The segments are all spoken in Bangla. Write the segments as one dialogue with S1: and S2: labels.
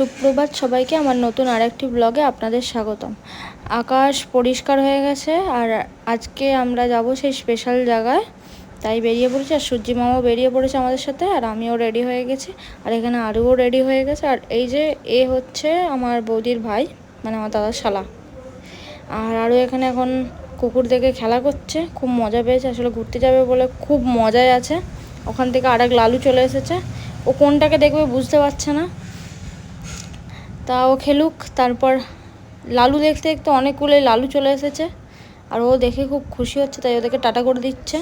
S1: সুপ্রভাত সবাইকে, আমার নতুন আরেকটি ব্লগে আপনাদের স্বাগতম। আকাশ পরিষ্কার হয়ে গেছে আর আজকে আমরা যাব সেই স্পেশাল জায়গায়, তাই বেরিয়ে পড়েছি। আর সূর্যি মামাও বেরিয়ে পড়েছে আমাদের সাথে, আর আমিও রেডি হয়ে গেছি। আর এখানে আরুও রেডি হয়ে গেছে। আর এই যে হচ্ছে আমার বৌদির ভাই, মানে আমার দাদার শালা। আর আরও এখানে এখন কুকুর দেখে খেলা করছে, খুব মজা পেয়েছে। আসলে ঘুরতে যাবে বলে খুব মজাই আছে। ওখান থেকে আরেক লালু চলে এসেছে, ও কোনটাকে দেখবে বুঝতে পারছে না, তাও খেলুক। তারপর লালু দেখতে দেখতে অনেকগুলোই লালু চলে এসেছে, আর ও দেখে খুব খুশি হচ্ছে, তাই ওদেরকে টাটা করে দিচ্ছে।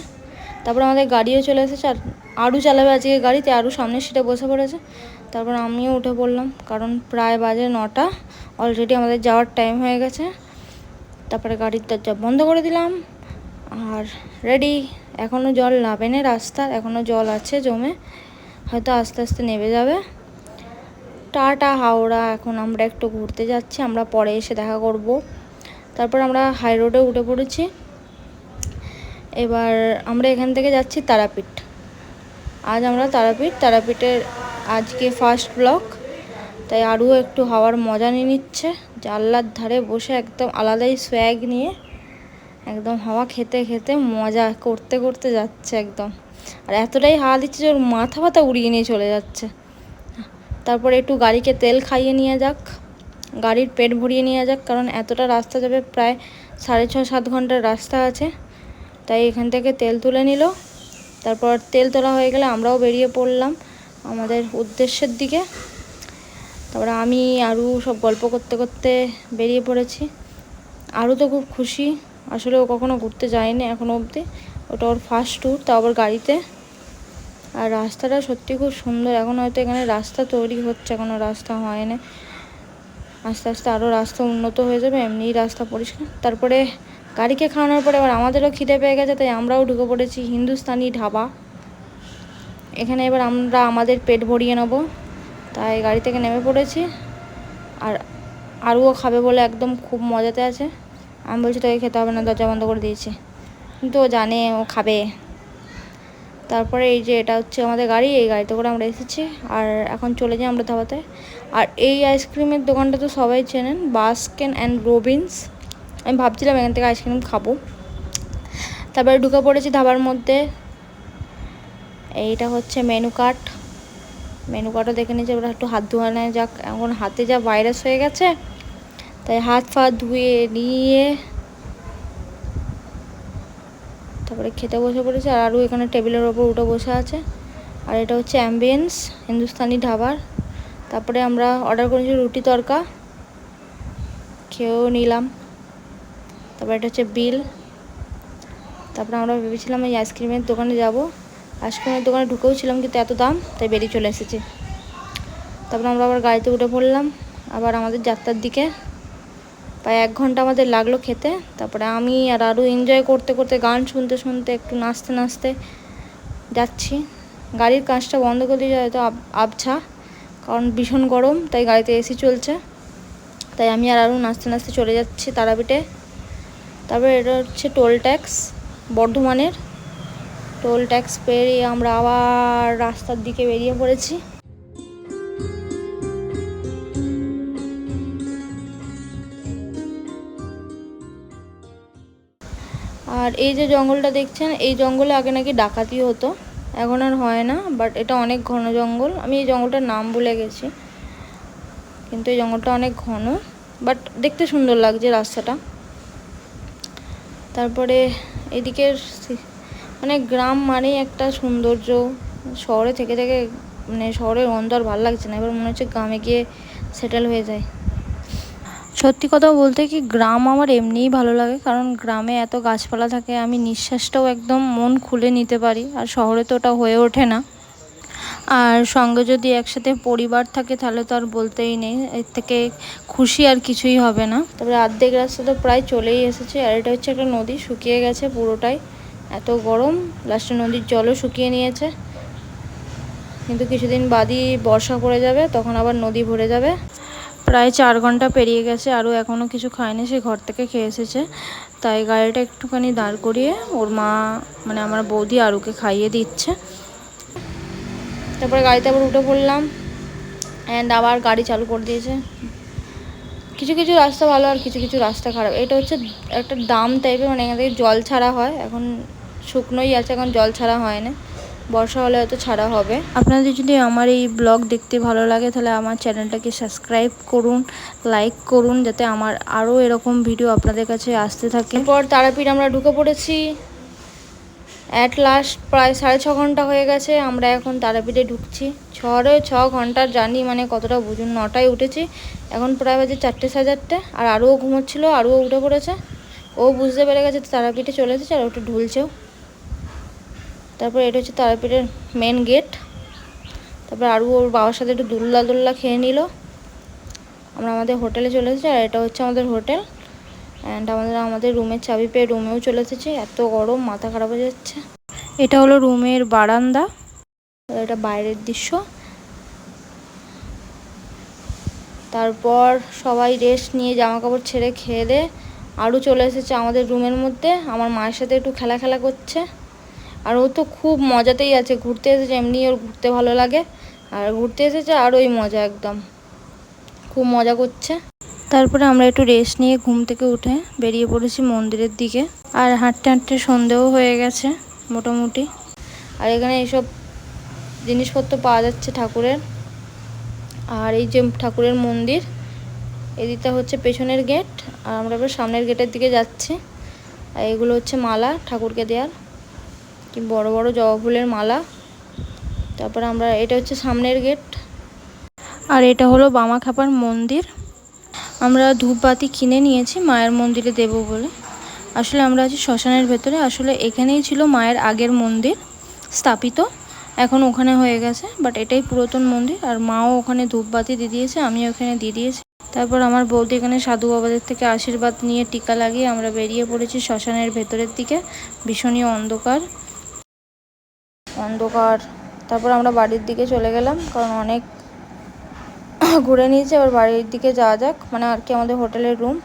S1: তারপর আমাদের গাড়িও চলে এসেছে, আর আরু চালাবে আজকে গাড়িতে, আরু সামনের সিটে বসে পড়েছে। তারপর আমিও উঠে পড়লাম, কারণ প্রায় বাজে 9টা, অলরেডি আমাদের যাওয়ার টাইম হয়ে গেছে। তারপরে গাড়ির দরজা বন্ধ করে দিলাম, আর রেডি। এখনও জল নামেনি রাস্তার, এখনও জল আছে জমে, হয়তো আস্তে আস্তে নেমে যাবে। টাটা হাওড়া। এখন আমরা একটু ঘুরতে যাচ্ছি, আমরা পরে এসে দেখা করব। তারপর আমরা হাই রোডে উঠে পড়েছি। এবার আমরা এখান থেকে যাচ্ছি তারাপীঠ। আজ আমরা তারাপীঠের আজকে ফার্স্ট ব্লক, তাই আরও একটু হাওয়ার মজা নিয়ে নিচ্ছে। জানলার ধারে বসে একদম আলাদাই সোয়াগ নিয়ে একদম হাওয়া খেতে খেতে মজা করতে করতে যাচ্ছে একদম। আর এতটাই হাওয়া দিচ্ছে যে ওর মাথা ব্যথা উড়িয়ে নিয়ে চলে যাচ্ছে। তারপরে একটু গাড়িকে তেল খাইয়ে নিয়ে যাক, গাড়ির পেট ভরিয়ে নিয়ে যাক, কারণ এতটা রাস্তা যাবে, প্রায় 6.5-7 ঘন্টার রাস্তা আছে। তাই এখান থেকে তেল তুলে নিল। তারপর তেল তোলা হয়ে গেলে আমরাও বেরিয়ে পড়লাম আমাদের উদ্দেশ্যের দিকে। তারপরে আমি আরও সব গল্প করতে করতে বেরিয়ে পড়েছি। আরও তো খুব খুশি, আসলে ও কখনো ঘুরতে যায়নি এখনো অবধি, ওটা ওর ফার্স্ট ট্যুর, তাও আবার গাড়িতে। আর রাস্তাটা সত্যি খুব সুন্দর। এখন হয়তো এখানে রাস্তা তৈরি হচ্ছে, এখনও রাস্তা হয়নি, আস্তে আস্তে আরও রাস্তা উন্নত হয়ে যাবে, এমনিই রাস্তা পরিষ্কার। তারপরে গাড়িকে খাওয়ানোর পরে এবার আমাদেরও খিদে পেয়ে গেছে, তাই আমরাও ঢুকে পড়েছি হিন্দুস্তানি ধাবা। এখানে এবার আমরা আমাদের পেট ভরিয়ে নেবো, তাই গাড়ি থেকে নেমে পড়েছি। আর আরও খাবে বলে একদম খুব মজাতে আছে। আমি বলছি তোকে খেতে হবে না, দরজা বন্ধ করে দিয়েছি, কিন্তু ও জানে ও খাবে। তারপরে এই যে এটা হচ্ছে আমাদের গাড়ি, এই গাড়িতে করে আমরা এসেছি। আর এখন চলে যাই আমরা ধাবাতে। আর এই আইসক্রিমের দোকানটা তো সবাই চেনেন, বাস্কিন অ্যান্ড রবিন্স। আমি ভাবছিলাম এখান থেকে আইসক্রিম খাবো। তারপরে ঢুকে পড়েছি ধাবার মধ্যে। এইটা হচ্ছে মেনু কার্ডও দেখে নিয়েছি। এবার একটু হাত ধোয়ানো যাক, এখন হাতে যা ভাইরাস হয়ে গেছে, তাই হাত ফাত ধুয়ে নিয়ে তারপরে খেতে বসে পড়েছে। আর আরও এখানে টেবিলের ওপর উঠে বসে আছে। আর এটা হচ্ছে অ্যাম্বিয়েন্স হিন্দুস্তানি ধাবার। তারপরে আমরা অর্ডার করেছি রুটি তড়কা, খেয়েও নিলাম। তারপরে এটা হচ্ছে বিল। তারপরে আমরা ভেবেছিলাম এই আইসক্রিমের দোকানে যাব, আইসক্রিমের দোকানে ঢুকেও ছিলাম, কিন্তু এত দাম, তাই বেরিয়ে চলে এসেছি। তারপরে আমরা আবার গাড়িতে উঠে পড়লাম আবার আমাদের যাত্রার দিকে। প্রায় 1 ঘন্টা আমাদের লাগলো খেতে। তারপরে আমি আর আরও এনজয় করতে করতে, গান শুনতে শুনতে, একটু নাচতে নাচতে যাচ্ছি। গাড়ির কাঁচটা বন্ধ করে দিয়ে হয়তো আবছা, কারণ ভীষণ গরম, তাই গাড়িতে এসি চলছে। তাই আমি আর আরও নাচতে নাচতে চলে যাচ্ছি তারাপীঠে। তারপরে এটা হচ্ছে টোল ট্যাক্স, বর্ধমানের টোল ট্যাক্স পেরিয়ে আমরা আবার রাস্তার দিকে বেরিয়ে পড়েছি। আর এই যে জঙ্গলটা দেখছেন, এই জঙ্গলে আগে নাকি ডাকাতি হতো, এখন আর হয় না, বাট এটা অনেক ঘন জঙ্গল। আমি এই জঙ্গলটার নাম ভুলে গেছি, কিন্তু এই জঙ্গলটা অনেক ঘন, বাট দেখতে সুন্দর লাগছে রাস্তাটা। তারপরে এদিকের মানে গ্রাম মানেই একটা সৌন্দর্য। শহরে থেকে থেকে মানে শহরের গন্ধ আর ভালো লাগছে না, এবার মনে হচ্ছে গ্রামে গিয়ে সেটেল হয়ে যায়। সত্যি কথা বলতে কি, গ্রাম আমার এমনিই ভালো লাগে, কারণ গ্রামে এত গাছপালা থাকে, আমি নিঃশ্বাসটাও একদম মন খুলে নিতে পারি। আর শহরে তো ওটা হয়ে ওঠে না। আর সঙ্গে যদি একসাথে পরিবার থাকে, তাহলে তো আর বলতেই নেই, এর থেকে খুশি আর কিছুই হবে না। তারপরে অর্ধেক রাস্তা তো প্রায় চলেই এসেছে। আর এটা হচ্ছে একটা নদী, শুকিয়ে গেছে পুরোটাই, এত গরম, লাস্টে নদীর জলও শুকিয়ে নিয়েছে। কিন্তু কিছুদিন বাদই বর্ষা পড়ে যাবে, তখন আবার নদী ভরে যাবে। প্রায় 4 ঘন্টা পেরিয়ে গেছে, আরও এখনও কিছু খায়নি, সে ঘর থেকে খেয়ে এসেছে। তাই গাড়িটা একটুখানি দাঁড় করিয়ে ওর মা, মানে আমার বৌদি, আরুকে খাইয়ে দিচ্ছে। তারপরে গাড়িতে আবার উঠে পড়লাম। অ্যান্ড আবার গাড়ি চালু করে দিয়েছে। কিছু কিছু রাস্তা ভালো আর কিছু কিছু রাস্তা খারাপ। এটা হচ্ছে একটা দাম টাইপের, মানে এখান থেকে জল ছাড়া হয়। এখন শুকনোই আছে, এখন জল ছাড়া হয় না, বর্ষা হলে হয়তো ছাড়া হবে। আপনাদের যদি আমার এই ব্লগ দেখতে ভালো লাগে তাহলে আমার চ্যানেলটাকে সাবস্ক্রাইব করুন, লাইক করুন, যাতে আমার আরও এরকম ভিডিও আপনাদের কাছে আসতে থাকে। এরপর তারাপীঠ আমরা ঢুকে পড়েছি। অ্যাট লাস্ট প্রায় 6.5 ঘন্টা হয়ে গেছে, আমরা এখন তারাপীঠে ঢুকছি। 6 ঘন্টার জার্নি, মানে কতটা বুঝুন। 9টায় উঠেছি, এখন প্রায় বাজে 4টে 4:30। আর আরও ঘুমোচ্ছিল, আরও উঠে পড়েছে। ও বুঝতে পেরে গেছে তারাপীঠে চলে এসেছে, আর ওটা ঢুলছেও। তারপর এটা হচ্ছে তারাপীঠের মেন গেট। তারপর আরও ওর বাবার সাথে একটু দুল্লা খেয়ে নিল। আমরা আমাদের হোটেলে চলে এসেছি, আর এটা হচ্ছে আমাদের হোটেল। অ্যান্ড আমাদের রুমের চাবি পেয়ে রুমেও চলে এসেছি। এত গরম, মাথা খারাপ হয়ে যাচ্ছে। এটা হলো রুমের বারান্দা, এটা বাইরের দৃশ্য। তারপর সবাই রেস্ট নিয়ে জামা কাপড় ছেড়ে খেয়ে দে আরও চলে এসেছে আমাদের রুমের মধ্যে। আমার মায়ের সাথে একটু খেলা করছে। আর ও তো খুব মজাতেই আছে, ঘুরতে এসেছে, এমনি ওর ঘুরতে ভালো লাগে, আর ঘুরতে এসেছে আর ওই মজা, একদম খুব মজা করছে। তারপরে আমরা একটু রেস্ট নিয়ে ঘুম থেকে উঠে বেরিয়ে পড়েছি মন্দিরের দিকে। আর হাঁটতে হাঁটতে সন্ধেও হয়ে গেছে মোটামুটি। আর এখানে এইসব জিনিসপত্র পাওয়া যাচ্ছে ঠাকুরের। আর এই যে ঠাকুরের মন্দির, এদিকটা হচ্ছে পেছনের গেট, আর আমরা এবার সামনের গেটের দিকে যাচ্ছি। আর এগুলো হচ্ছে মালা ঠাকুরকে দেওয়ার, কি বড় বড় জবা ফুলের মালা। তারপর আমরা, এটা হচ্ছে সামনের গেট, আর এটা হলো বামাখ্যাপার মন্দির। আমরা ধূপবাতি কিনে নিয়েছি মায়ের মন্দিরে দেব বলে। আসলে আমরা আছি শ্মশানের ভেতরে। আসলে এখানেই ছিল মায়ের আগের মন্দির স্থাপিত, এখন ওখানে হয়ে গেছে, বাট এটাই পুরাতন মন্দির। আর মাও ওখানে ধূপবাতি দিয়ে দিয়েছে, আমিও ওখানে দিয়ে দিয়েছি। তারপর আমার বৌদি এখানে সাধু বাবাদের থেকে আশীর্বাদ নিয়ে টিকা লাগিয়ে আমরা বেরিয়ে পড়েছি শ্মশানের ভেতরের দিকে। ভীষণই অন্ধকার। তারপর আমরা বাড়ির দিকে চলে গেলাম, কারণ অনেক ঘুরে নিয়েছি। এবার বাড়ির দিকে যাওয়া যাক, মানে আর কি আমাদের হোটেলের রুম।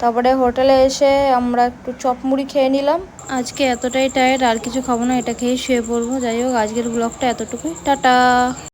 S1: তারপরে হোটেলে এসে আমরা একটু চপ মুড়ি খেয়ে নিলাম। আজকে এতটাই টায়ার্ড, আর কিছু খাবো না, এটা খেয়ে শুয়ে পড়বো। যাই হোক, আজকের ব্লগটা এতটুকুই। টাটা।